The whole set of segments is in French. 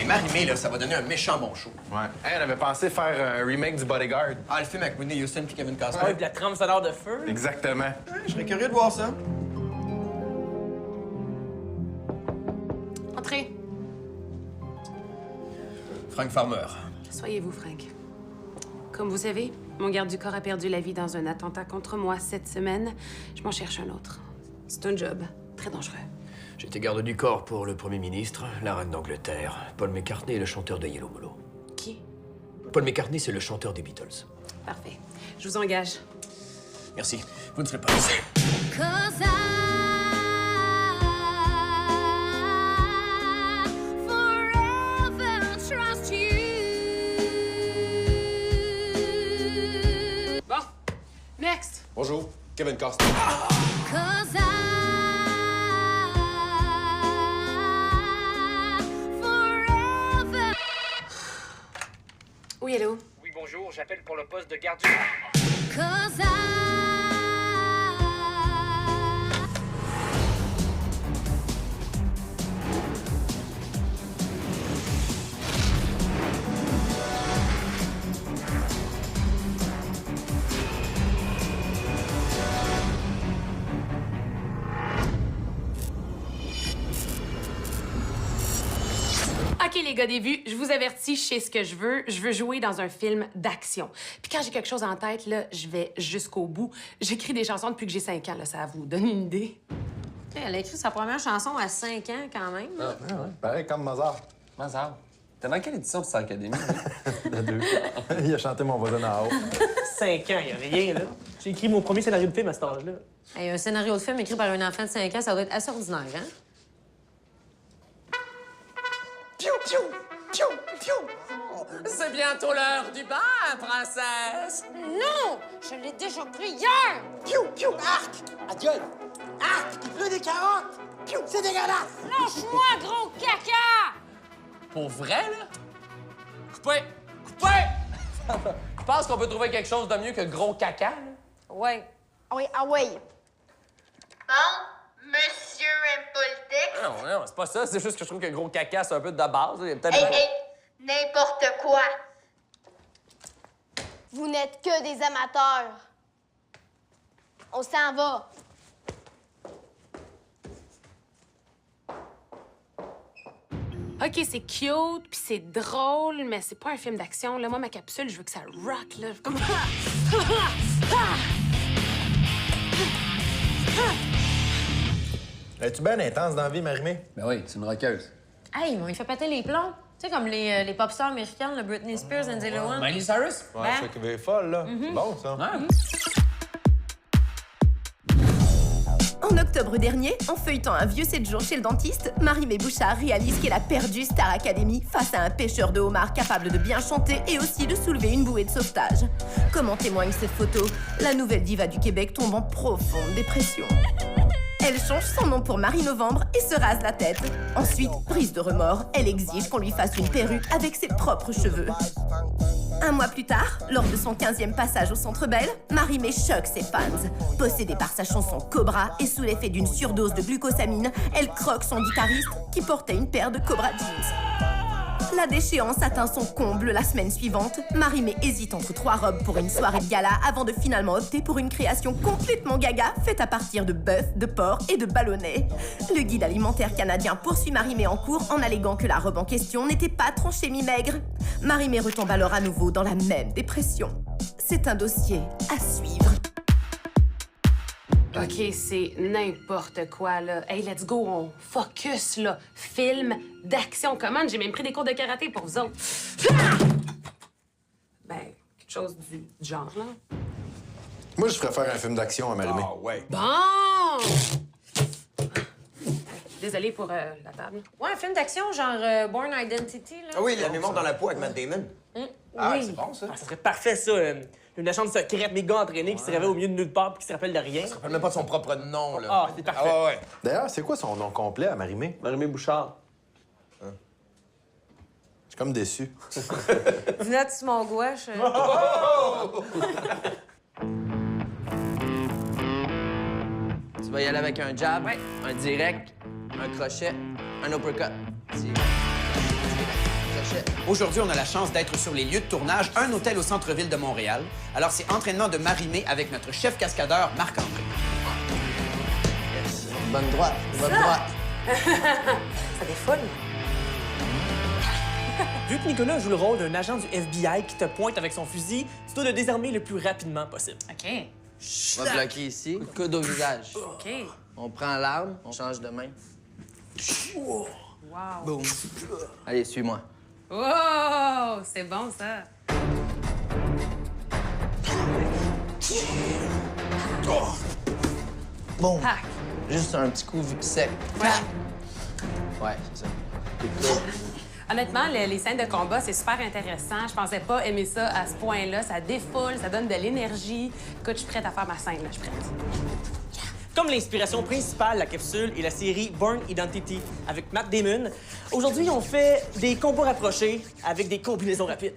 Hey, Marie-Mé, là, ça va donner un méchant bon show. Ouais. Hey, on avait pensé faire un remake du Bodyguard. Ah, le film avec Whitney Houston puis Kevin Costner. Ouais, puis la trame sonore de feu. Exactement. Je serais curieux de voir ça. Entrez. Frank Farmer. Soyez-vous, Frank. Comme vous savez, mon garde du corps a perdu la vie dans un attentat contre moi cette semaine. Je m'en cherche un autre. C'est un job très dangereux. J'étais garde du corps pour le Premier ministre, la reine d'Angleterre, Paul McCartney et le chanteur de Yellow Molo. Qui? Paul McCartney, c'est le chanteur des Beatles. Parfait. Je vous engage. Merci. Vous ne serez pas laissé. Bon. Next. Bonjour, Kevin Costner. Oui, allô? Oui, bonjour, j'appelle pour le poste de garde du corps. OK, les gars des vues, je vous avertis, je sais ce que je veux. Je veux jouer dans un film d'action. Puis quand j'ai quelque chose en tête, là, je vais jusqu'au bout. J'écris des chansons depuis que j'ai 5 ans, là, ça vous donne une idée. Elle a écrit sa première chanson à 5 ans, quand même. Pareil comme Mozart. Mazar, t'es dans quelle édition de Star Academy? De deux. Il a chanté Mon voisin en haut. 5 ans, y a rien, là. J'ai écrit mon premier scénario de film à cet âge-là. Hey, un scénario de film écrit par un enfant de 5 ans, ça doit être assez ordinaire, hein? C'est bientôt l'heure du bain, princesse! Non! Je l'ai déjà pris hier! Piou, piou, arc! À gueule! Arc! Il pleut des carottes! Piou, c'est dégueulasse! Lâche-moi, gros caca! Pour vrai, là? Coupez! Coupez! Je pense qu'on peut trouver quelque chose de mieux que gros caca, là. Ouais. Ah oui, ah oui! Bon, monsieur Impoltex. Non, non, c'est pas ça. C'est juste que je trouve que gros caca, c'est un peu de base. Il y a peut-être... Hey, n'importe quoi. Vous n'êtes que des amateurs. On s'en va. OK, c'est cute, puis c'est drôle, mais c'est pas un film d'action. Là, moi, ma capsule, je veux que ça rock, là. Comme... Es-tu bien intense dans la vie, Marie-Mé? Ben oui, c'est une rockeuse. Hey, il fait péter les plombs. Tu sais, comme les pop stars américaines, le Britney Spears, Lindsay Lohan. Miley Cyrus? Ouais, ça qui est folle, là. C'est bon, ça. Ouais. En octobre dernier, en feuilletant un vieux 7 jours chez le dentiste, Marie-Mé Bouchard réalise qu'elle a perdu Star Academy face à un pêcheur de homards capable de bien chanter et aussi de soulever une bouée de sauvetage. Comme en témoigne cette photo, la nouvelle diva du Québec tombe en profonde dépression. Elle change son nom pour Marie Novembre et se rase la tête. Ensuite, prise de remords, elle exige qu'on lui fasse une perruque avec ses propres cheveux. Un mois plus tard, lors de son 15e passage au Centre Bell, Marie-Mé choque ses fans. Possédée par sa chanson Cobra et sous l'effet d'une surdose de glucosamine, elle croque son guitariste qui portait une paire de Cobra Jeans. La déchéance atteint son comble la semaine suivante. Marie-Mé hésite entre 3 robes pour une soirée de gala avant de finalement opter pour une création complètement gaga faite à partir de bœuf, de porc et de ballonnet. Le guide alimentaire canadien poursuit Marie-Mé en cours en alléguant que la robe en question n'était pas tranchée mi-maigre. Marie-Mé retombe alors à nouveau dans la même dépression. C'est un dossier à suivre. OK, c'est n'importe quoi, là. Hey, let's go, on focus, là. Film d'action. Comment? J'ai même pris des cours de karaté pour vous autres. Ah! Ben, quelque chose du genre, là. Moi, je ferais faire un film d'action à Marie-Mé. Ah ouais. Bon! Désolée pour la table. Ouais, un film d'action, genre Born Identity, là. Ah oui, la mémoire dans la peau avec Matt Damon. Ah, Oui. c'est bon, ça. Ah, ça serait parfait, ça. Une agente secrète méga entraînée qui se réveille au milieu de nulle part et qui se rappelle de rien. Il se rappelle même pas de son propre nom, là. Ah, c'est parfait. Ah ouais, ouais. D'ailleurs, c'est quoi son nom complet à Marie-Mé? Marie-Mé Bouchard. Je suis comme déçu. Venette sur mon gouache. Tu vas y aller avec un jab, un direct, un crochet, un uppercut. Direct. Aujourd'hui, on a la chance d'être sur les lieux de tournage, un hôtel au centre-ville de Montréal. Alors, c'est entraînement de Marie-Mé avec notre chef cascadeur, Marc-André. Yes. Bonne droite, bonne droite. Ça défoule. Vu que Nicolas joue le rôle d'un agent du FBI qui te pointe avec son fusil, tu dois le désarmer le plus rapidement possible. OK. On va bloquer ici. Coude au visage. OK. On prend l'arme, on change de main. Wow. Boum. Allez, suis-moi. Oh, c'est bon, ça. Bon. Pac. Juste un petit coup sec. Ouais. Ouais, c'est ça. Honnêtement, les scènes de combat, c'est super intéressant. Je pensais pas aimer ça à ce point-là. Ça défoule, ça donne de l'énergie. Écoute, je suis prête à faire ma scène, là. Je suis prête. Comme l'inspiration principale, la capsule et la série Bourne Identity avec Matt Damon, aujourd'hui, on fait des combats rapprochés avec des combinaisons rapides.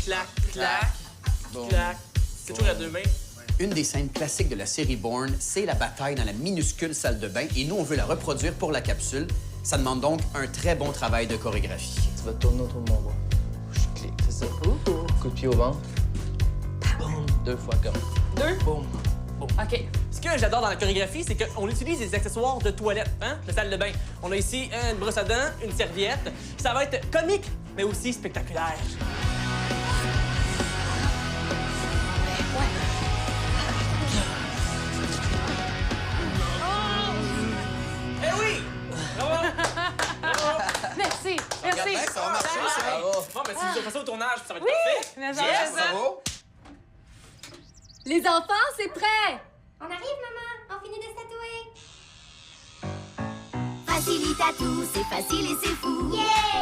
Clac, clac, Bon. clac. C'est toujours à deux mains. Une des scènes classiques de la série Bourne, c'est la bataille dans la minuscule salle de bain et nous, on veut la reproduire pour la capsule. Ça demande donc un très bon travail de chorégraphie. Tu vas tourner autour de mon bras. Je clique, c'est ça. Coup de pied au ventre. Boum. 2 fois comme. 2. Boum. OK. Ce que j'adore dans la chorégraphie, c'est qu'on utilise des accessoires de toilette, hein, de salle de bain. On a ici une brosse à dents, une serviette. Ça va être comique, mais aussi spectaculaire. Eh oui! Bravo! Bravo! Merci. Merci. Ça va marcher, ça. Bravo. Bon, ben si vous faites ça au tournage, ça va être parfait. Mais Yes, ça. bravo! Les enfants, c'est prêt! On arrive, maman. On finit de se tatouer. Facilitatou, c'est facile et c'est fou.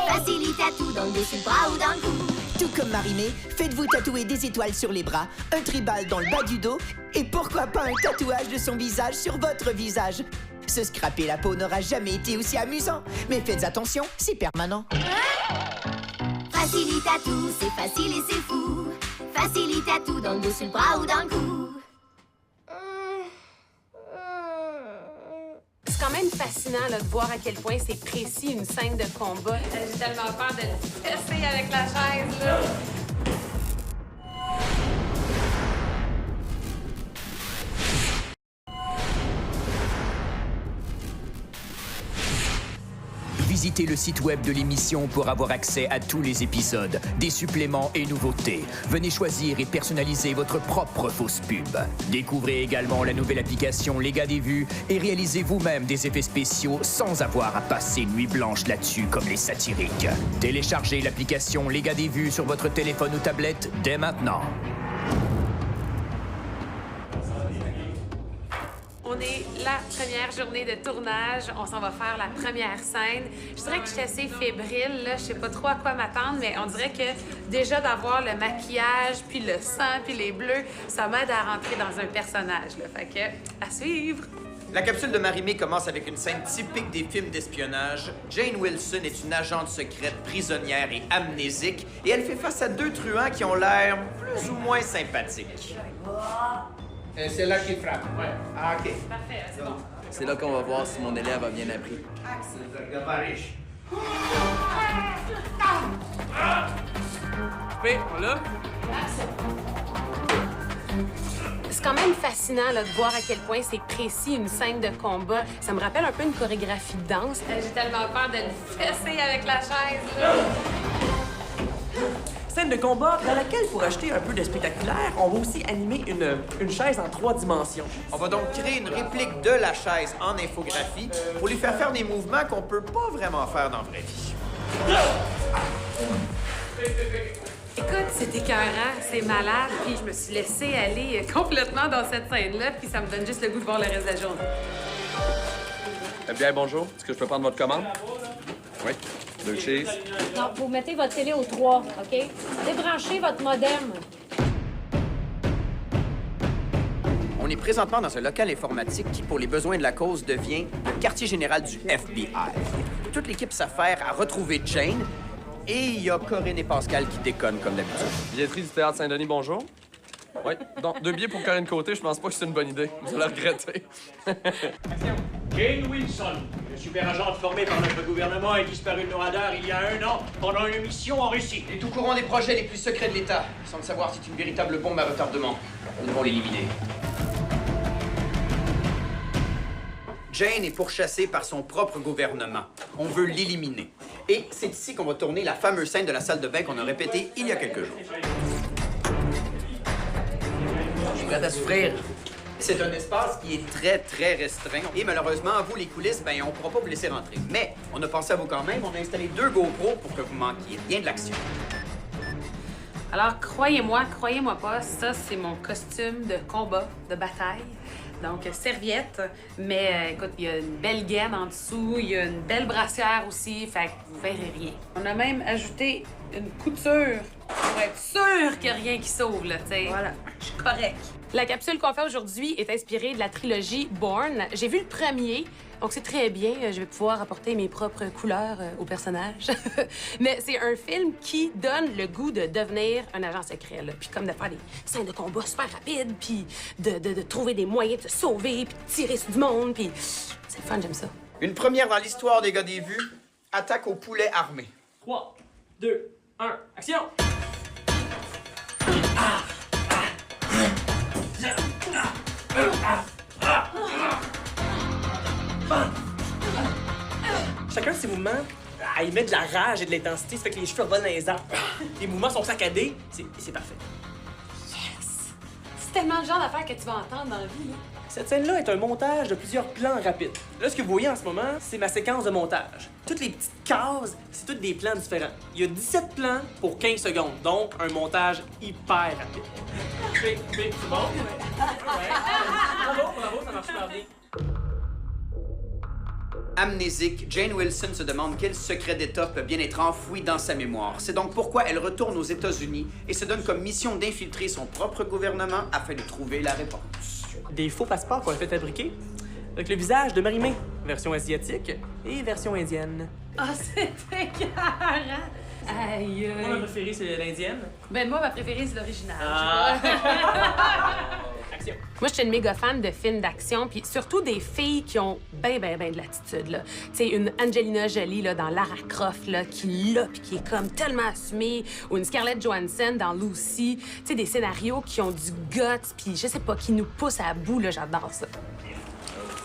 Facilitatou dans le dessus le bras ou dans le cou. Tout comme Marie-Mé, faites-vous tatouer des étoiles sur les bras, un tribal dans le bas du dos et pourquoi pas un tatouage de son visage sur votre visage. Se scraper la peau n'aura jamais été aussi amusant, mais faites attention, c'est permanent. Facilitatou, c'est facile et c'est fou. Facilitatou dans le dessus le bras ou dans le cou. C'est quand même fascinant là, de voir à quel point c'est précis une scène de combat. J'ai tellement peur de le fesser avec la chaise, là. Visitez le site web de l'émission pour avoir accès à tous les épisodes, des suppléments et nouveautés. Venez choisir et personnaliser votre propre fausse pub. Découvrez également la nouvelle application Les Gars des Vues et réalisez vous-même des effets spéciaux sans avoir à passer nuit blanche là-dessus comme les satiriques. Téléchargez l'application Les Gars des Vues sur votre téléphone ou tablette dès maintenant. On est la première journée de tournage. On s'en va faire la première scène. Je dirais que je suis assez fébrile, là. Je sais pas trop à quoi m'attendre, mais on dirait que déjà d'avoir le maquillage, puis le sang, puis les bleus, ça m'aide à rentrer dans un personnage, là. Fait que, à suivre! La capsule de Marie-Mé commence avec une scène typique des films d'espionnage. Jane Wilson est une agente secrète prisonnière et amnésique, et elle fait face à 2 truands qui ont l'air plus ou moins sympathiques. C'est là qu'il frappe. Ouais. Ah, OK. Parfait, c'est bon. C'est là qu'on va voir si mon élève a bien appris. Oui, voilà. C'est quand même fascinant là, de voir à quel point c'est précis une scène de combat. Ça me rappelle un peu une chorégraphie de danse. J'ai tellement peur de le fesser avec la chaise, là. Scène de combat dans laquelle, pour acheter un peu de spectaculaire, on va aussi animer une chaise en 3 dimensions. On va donc créer une réplique de la chaise en infographie pour lui faire des mouvements qu'on peut pas vraiment faire dans la vraie vie. Écoute, c'est écœurant, c'est malade, puis je me suis laissée aller complètement dans cette scène-là, puis ça me donne juste le goût de voir le reste de la journée. Bien, bonjour. Est-ce que je peux prendre votre commande? Oui. 2 cheese. Non, vous mettez votre télé au 3, OK? Débranchez votre modem. On est présentement dans un local informatique qui, pour les besoins de la cause, devient le quartier général du FBI. Toute l'équipe s'affaire à retrouver Jane, et il y a Corinne et Pascal qui déconnent comme d'habitude. Billetterie du Théâtre Saint-Denis, bonjour. Oui. Donc, 2 billets pour Corinne Côté, je pense pas que c'est une bonne idée. Vous allez regretter. Jane Wilson, Le super agent formé par notre gouvernement est disparu de nos radars il y a 1 an pendant une mission en Russie. Il est au courant des projets les plus secrets de l'État, sans le savoir c'est une véritable bombe à retardement. Nous devons l'éliminer. Jane est pourchassée par son propre gouvernement. On veut l'éliminer. Et c'est ici qu'on va tourner la fameuse scène de la salle de bain qu'on a répétée il y a quelques jours. Je suis prête à souffrir. C'est un espace qui est très, très restreint. Et malheureusement, à vous, les coulisses, ben, on ne pourra pas vous laisser rentrer. Mais on a pensé à vous quand même. On a installé 2 GoPros pour que vous manquiez rien de l'action. Alors, croyez-moi pas, ça, c'est mon costume de combat, de bataille. Donc, serviette, mais écoute, il y a une belle gaine en dessous, il y a une belle brassière aussi, fait que vous verrez rien. On a même ajouté une couture pour être sûr qu'il n'y a rien qui sauve, là, tu sais. Voilà, je suis correct. La capsule qu'on fait aujourd'hui est inspirée de la trilogie Bourne. J'ai vu le premier, donc c'est très bien. Je vais pouvoir apporter mes propres couleurs aux personnages. Mais c'est un film qui donne le goût de devenir un agent secret, là. Puis comme de faire des scènes de combat super rapides, puis de trouver des moyens de se sauver, puis de tirer sur du monde, puis c'est le fun, j'aime ça. Une première dans l'histoire des gars des vues, attaque au poulet armé. 3, 2, 1, action! Chacun de ces mouvements, il met de la rage et de l'intensité, ça fait que les cheveux volent dans les airs. Les mouvements sont saccadés, c'est parfait. Yes! C'est tellement le genre d'affaire que tu vas entendre dans la vie, là. Cette scène-là est un montage de plusieurs plans rapides. Là, ce que vous voyez en ce moment, c'est ma séquence de montage. Toutes les petites cases, c'est toutes des plans différents. Il y a 17 plans pour 15 secondes, donc un montage hyper rapide. C'est bon? Ouais. Bravo, ça marche super bien. Amnésique, Jane Wilson se demande quel secret d'État peut bien être enfoui dans sa mémoire. C'est donc pourquoi elle retourne aux États-Unis et se donne comme mission d'infiltrer son propre gouvernement afin de trouver la réponse. Des faux passeports qu'on a fait fabriquer avec le visage de Marie-Mé, version asiatique et version indienne. Ah, c'est écœurant! Aïe! Mon préféré, c'est l'indienne. Ben moi, ma préférée, c'est l'original. Ah. Action. Moi, je suis une méga fan de films d'action, puis surtout des filles qui ont ben de l'attitude, là. Tu sais, une Angelina Jolie, là, dans Lara Croft, là, qui l'a, puis qui est comme tellement assumée, ou une Scarlett Johansson dans Lucy. Tu sais, des scénarios qui ont du guts, puis je sais pas, qui nous poussent à bout, là, j'adore ça.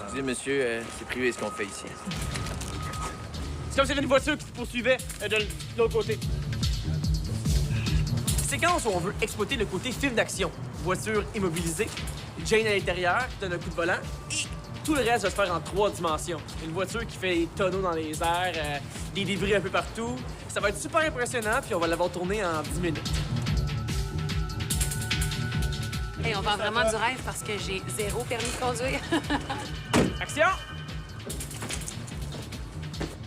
Excusez, monsieur, c'est privé ce qu'on fait ici. C'est comme si c'était une voiture qui te poursuivait de l'autre côté. Séquence où on veut exploiter le côté film d'action. Voiture immobilisée, Jane à l'intérieur qui donne un coup de volant et tout le reste va se faire en 3 dimensions. Une voiture qui fait des tonneaux dans les airs, des débris un peu partout. Ça va être super impressionnant puis on va l'avoir tourné en 10 minutes. Hey, on vend vraiment du rêve parce que j'ai 0 permis de conduire. Action!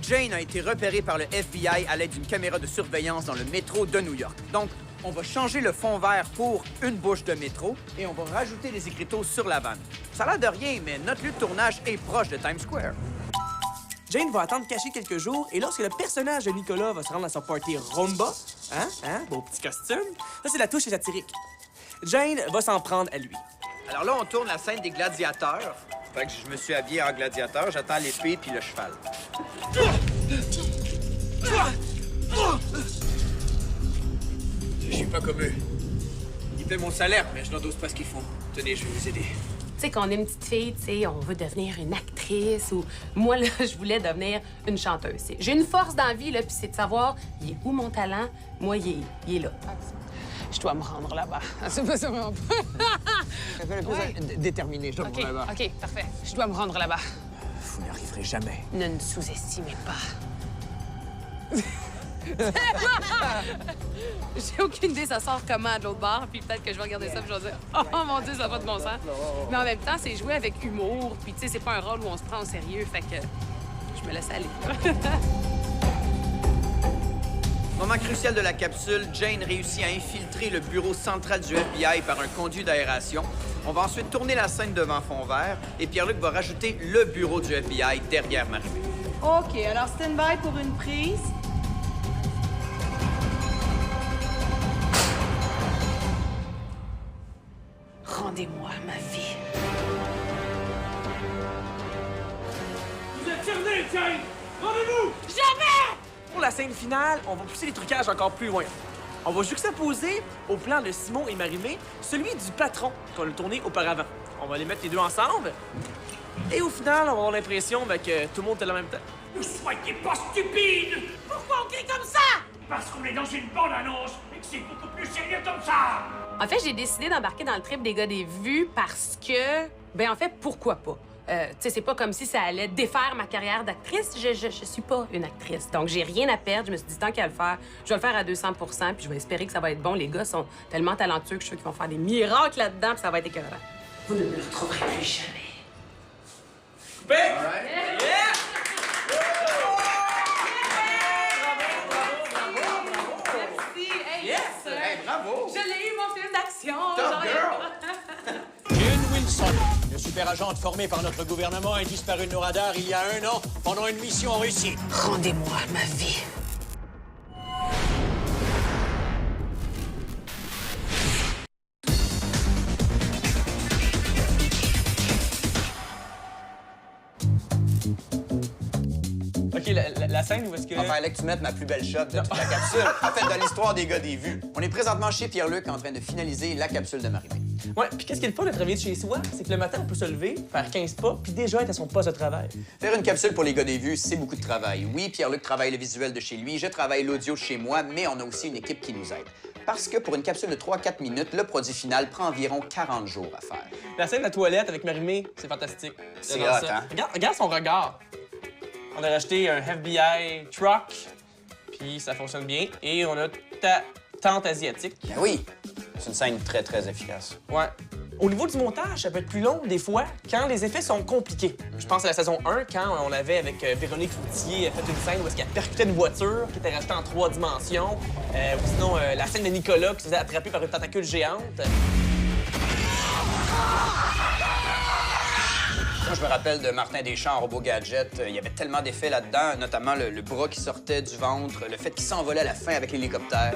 Jane a été repérée par le FBI à l'aide d'une caméra de surveillance dans le métro de New York. Donc, on va changer le fond vert pour une bouche de métro et on va rajouter des écriteaux sur la vanne. Ça a l'air de rien, mais notre lieu de tournage est proche de Times Square. Jane va attendre cachée quelques jours et lorsque le personnage de Nicolas va se rendre à son party rumba, beau petit costume, ça c'est la touche satirique. Jane va s'en prendre à lui. Alors là, on tourne la scène des gladiateurs. Fait que je me suis habillé en gladiateur, j'attends l'épée puis le cheval. Je suis pas comme eux. Ils paient mon salaire, mais je n'endosse pas ce qu'ils font. Tenez, je vais vous aider. Tu sais, quand on est une petite fille, tu sais, on veut devenir une actrice ou... Moi, là, je voulais devenir une chanteuse. J'ai une force dans la vie, là, puis c'est de savoir, il est où mon talent? Moi, il est là. Je dois me rendre là-bas. C'est pas ça, vraiment pas. Déterminé, je dois me rendre là-bas. OK, parfait. Je dois me rendre là-bas. Vous n'y arriverez jamais. Ne nous sous-estimez pas. J'ai aucune idée, ça sort comment de l'autre bord, puis peut-être que je vais regarder ça et je vais dire « Oh mon Dieu, ça n'a pas de bon sens! » Mais en même temps, c'est jouer avec humour, puis tu sais, c'est pas un rôle où on se prend au sérieux, fait que je me laisse aller. Moment crucial de la capsule, Jane réussit à infiltrer le bureau central du FBI par un conduit d'aération. On va ensuite tourner la scène devant fond vert et Pierre-Luc va rajouter le bureau du FBI derrière Marie-Mé. OK, alors stand-by pour une prise. Rendez-moi ma vie. Vous êtes terminés! Jane! Rendez-vous! Jamais! Pour la scène finale, on va pousser les trucages encore plus loin. On va juxtaposer au plan de Simon et Marie-Mé celui du patron qu'on a tourné auparavant. On va les mettre les deux ensemble. Et au final, on va avoir l'impression que tout le monde est là en même temps. Ne soyez pas stupide! Pourquoi on crie comme ça? Parce qu'on est dans une bande-annonce et que c'est beaucoup plus sérieux comme ça! En fait, j'ai décidé d'embarquer dans le trip des gars des vues parce que... Ben en fait, pourquoi pas? Tu sais, c'est pas comme si ça allait défaire ma carrière d'actrice. Je suis pas une actrice. Donc, j'ai rien à perdre. Je me suis dit, tant qu'à le faire, je vais le faire à 200 puis je vais espérer que ça va être bon. Les gars sont tellement talentueux que je suis sûr qu'ils vont faire des miracles là-dedans puis ça va être écœurant. Vous ne me retrouverez plus jamais. Coupé! Bravo! Je l'ai eu, mon film d'action! Top girl! Jane Wilson, une super agente formée par notre gouvernement, est disparue de nos radars il y a 1 an pendant une mission en Russie. Rendez-moi ma vie. OK, la scène où est-ce que... Il fallait que tu mettes ma plus belle shot de toute la capsule. En fait, dans l'histoire des gars des vues. On est présentement chez Pierre-Luc en train de finaliser la capsule de Marie-Mé. Ouais, puis qu'est-ce qui est le fun de travailler de chez soi? C'est que le matin, on peut se lever, faire 15 pas, puis déjà être à son poste de travail. Faire une capsule pour les gars des vues, c'est beaucoup de travail. Oui, Pierre-Luc travaille le visuel de chez lui, je travaille l'audio de chez moi, mais on a aussi une équipe qui nous aide. Parce que pour une capsule de 3-4 minutes, le produit final prend environ 40 jours à faire. La scène de la toilette avec Marie-Mé, c'est fantastique. C'est J'adore hot, ça. hein? Regarde son regard. On a racheté un FBI truck, puis ça fonctionne bien. Et on a ta tente asiatique. Ben oui, c'est une scène très, très efficace. Ouais. Au niveau du montage, ça peut être plus long des fois quand les effets sont compliqués. Je pense à la saison 1, quand on avait avec Véronique Routier fait une scène où est-ce qu'elle percutait une voiture qui était rachetée en 3 dimensions. Ou sinon, la scène de Nicolas qui se faisait attraper par une tentacule géante. Moi, je me rappelle de Martin Deschamps en Robot Gadget. Il y avait tellement d'effets là-dedans, notamment le bras qui sortait du ventre, le fait qu'il s'envolait à la fin avec l'hélicoptère.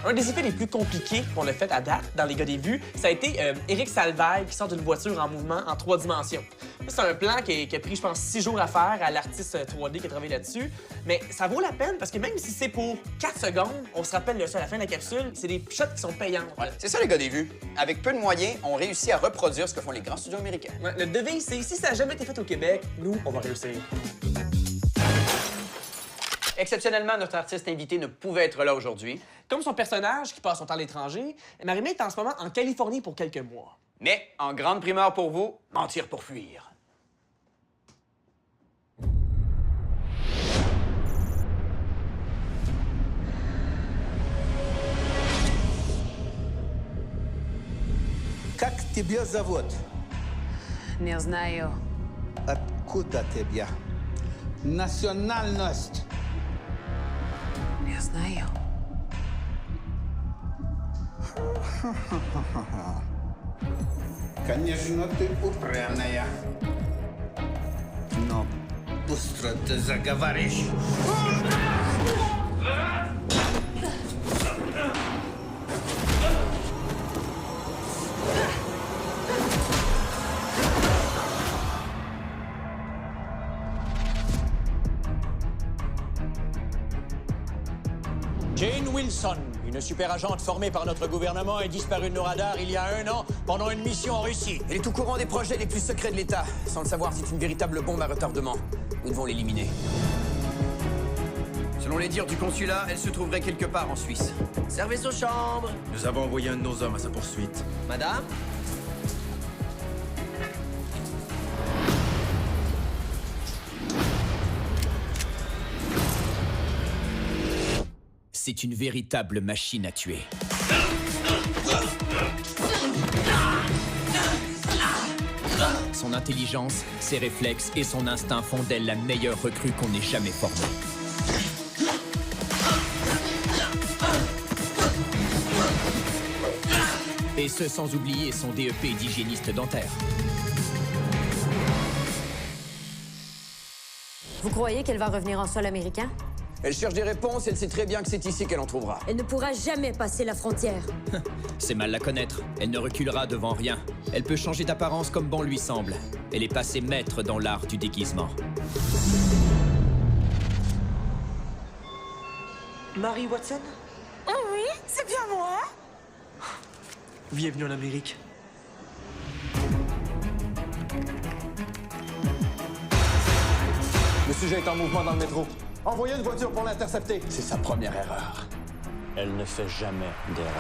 Un des effets les plus compliqués qu'on a fait à date dans les gars des vues, ça a été Éric Salvaille qui sort d'une voiture en mouvement en 3 dimensions. C'est un plan qui a pris, je pense, 6 jours à faire à l'artiste 3D qui a travaillé là-dessus. Mais ça vaut la peine parce que même si c'est pour 4 secondes, on se rappelle de ça à la fin de la capsule, c'est des shots qui sont payants. Ouais, c'est ça, les gars des vues. Avec peu de moyens, on réussit à reproduire ce que font les grands studios américains. Ouais, le devise, c'est si ça n'a jamais été fait au Québec, nous, on va réussir. Exceptionnellement, notre artiste invité ne pouvait être là aujourd'hui. Comme son personnage qui passe son temps à l'étranger, Marie-Mé est en ce moment en Californie pour quelques mois. Mais, en grande primeur pour vous, mentir pour fuir. Как тебя зовут? Не знаю. Откуда тебя? Национальность? Не знаю. Конечно, ты упрямая. Но быстро ты заговоришь. Jane Wilson, une super agente formée par notre gouvernement, est disparue de nos radars il y a 1 an pendant une mission en Russie. Elle est au courant des projets les plus secrets de l'État. Sans le savoir, c'est une véritable bombe à retardement. Nous devons l'éliminer. Selon les dires du consulat, elle se trouverait quelque part en Suisse. Service aux chambres. Nous avons envoyé un de nos hommes à sa poursuite. Madame? C'est une véritable machine à tuer. Son intelligence, ses réflexes et son instinct font d'elle la meilleure recrue qu'on ait jamais formée. Et ce, sans oublier son DEP d'hygiéniste dentaire. Vous croyez qu'elle va revenir en sol américain? Elle cherche des réponses, elle sait très bien que c'est ici qu'elle en trouvera. Elle ne pourra jamais passer la frontière. C'est mal la connaître. Elle ne reculera devant rien. Elle peut changer d'apparence comme bon lui semble. Elle est passée maître dans l'art du déguisement. Mary Watson? Oh oui, c'est bien moi. Bienvenue en Amérique. Le sujet est en mouvement dans le métro. Envoyez une voiture pour l'intercepter. C'est sa première erreur. Elle ne fait jamais d'erreur.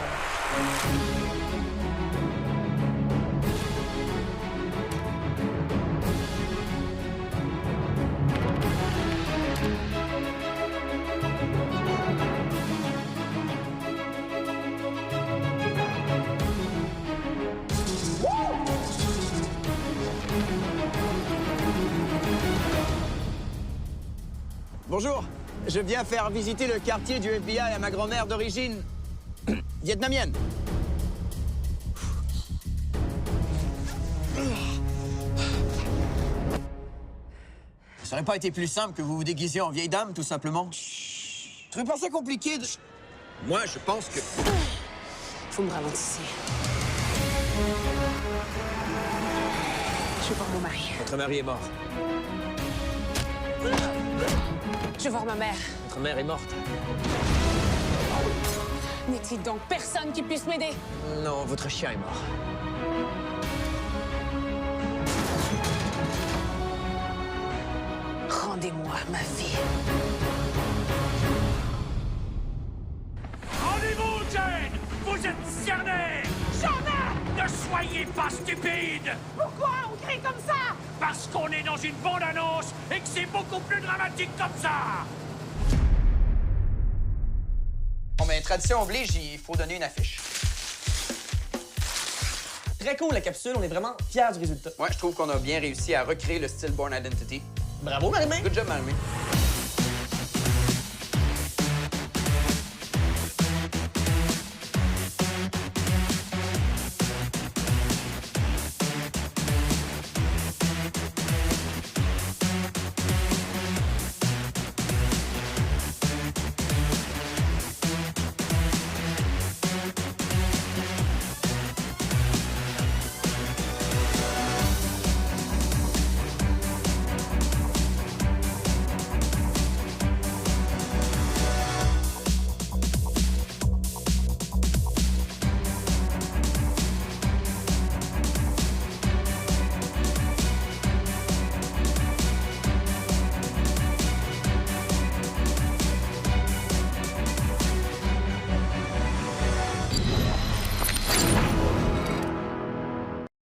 Bonjour, je viens faire visiter le quartier du FBI à ma grand-mère d'origine vietnamienne. Ça n'aurait pas été plus simple que vous vous déguisiez en vieille dame, tout simplement? Je trouvais pas ça compliqué de... Moi, je pense que... Faut me ralentir. Je vais voir mon mari. Votre mari est mort. Je vais voir ma mère. Votre mère est morte. N'est-il donc personne qui puisse m'aider? Non, votre chien est mort. Rendez-moi ma fille. Rendez-vous, Jane! Vous êtes cernés! Jamais! Ne soyez pas stupides! Pourquoi on crie comme ça? Parce qu'on est dans une bande-annonce et que c'est beaucoup plus dramatique comme ça! Bon, mais tradition oblige, il faut donner une affiche. Très cool, la capsule. On est vraiment fiers du résultat. Ouais, je trouve qu'on a bien réussi à recréer le style Bourne Identity. Bravo, Marie-Mé! Good job, Marie-Mé.